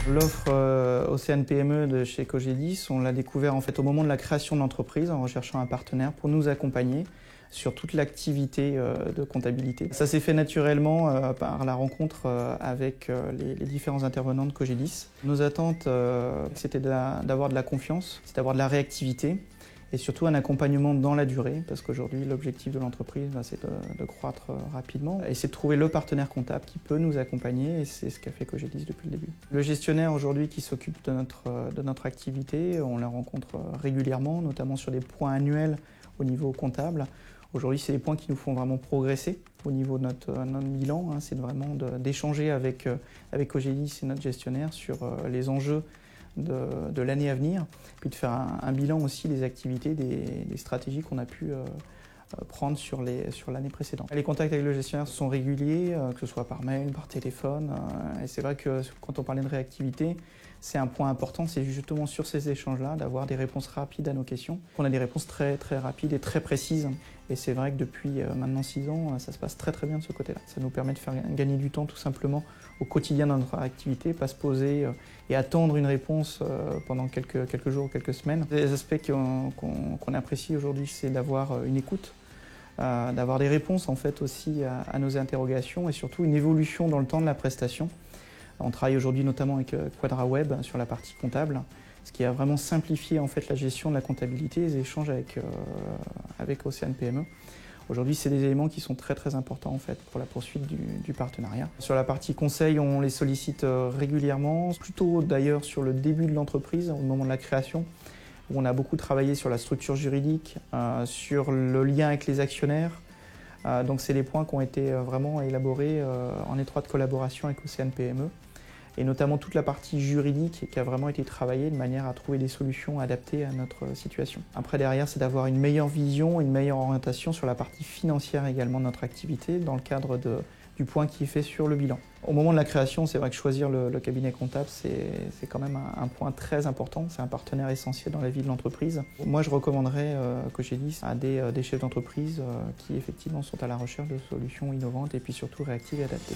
L'offre Océane PME de chez Cogedis, on l'a découvert en fait au moment de la création de l'entreprise en recherchant un partenaire pour nous accompagner sur toute l'activité de comptabilité. Ça s'est fait naturellement par la rencontre avec les différents intervenants de Cogedis. Nos attentes, c'était d'avoir de la confiance, c'est d'avoir de la réactivité et surtout un accompagnement dans la durée, parce qu'aujourd'hui l'objectif de l'entreprise, c'est de croître rapidement et c'est de trouver le partenaire comptable qui peut nous accompagner, et c'est ce qu'a fait Cogedis depuis le début. Le gestionnaire aujourd'hui qui s'occupe de notre activité, on la rencontre régulièrement, notamment sur des points annuels au niveau comptable. Aujourd'hui, c'est des points qui nous font vraiment progresser au niveau de notre bilan. C'est vraiment d'échanger avec Cogedis et notre gestionnaire sur les enjeux de l'année à venir, puis de faire un bilan aussi des activités, des stratégies qu'on a pu prendre sur l'année précédente. Les contacts avec le gestionnaire sont réguliers, que ce soit par mail, par téléphone, et c'est vrai que quand on parlait de réactivité, c'est un point important, c'est justement sur ces échanges-là d'avoir des réponses rapides à nos questions. On a des réponses très rapides et très précises, et c'est vrai que depuis maintenant 6 ans, ça se passe très bien de ce côté-là. Ça nous permet de faire gagner du temps tout simplement au quotidien dans notre activité, pas se poser et attendre une réponse pendant quelques jours ou quelques semaines. Les aspects qu'on apprécie aujourd'hui, c'est d'avoir une écoute, d'avoir des réponses en fait aussi à nos interrogations et surtout une évolution dans le temps de la prestation. On travaille aujourd'hui notamment avec QuadraWeb sur la partie comptable, ce qui a vraiment simplifié en fait la gestion de la comptabilité et les échanges avec Océane PME. Aujourd'hui, c'est des éléments qui sont très importants en fait pour la poursuite du partenariat. Sur la partie conseil, on les sollicite régulièrement, plutôt d'ailleurs sur le début de l'entreprise, au moment de la création, où on a beaucoup travaillé sur la structure juridique, sur le lien avec les actionnaires. Donc c'est des points qui ont été vraiment élaborés en étroite collaboration avec Océane PME, et notamment toute la partie juridique qui a vraiment été travaillée de manière à trouver des solutions adaptées à notre situation. Après derrière, c'est d'avoir une meilleure vision, une meilleure orientation sur la partie financière également de notre activité dans le cadre du point qui est fait sur le bilan. Au moment de la création, c'est vrai que choisir le cabinet comptable, c'est quand même un point très important, c'est un partenaire essentiel dans la vie de l'entreprise. Moi, je recommanderais Cogedis à des chefs d'entreprise qui effectivement sont à la recherche de solutions innovantes et puis surtout réactives et adaptées.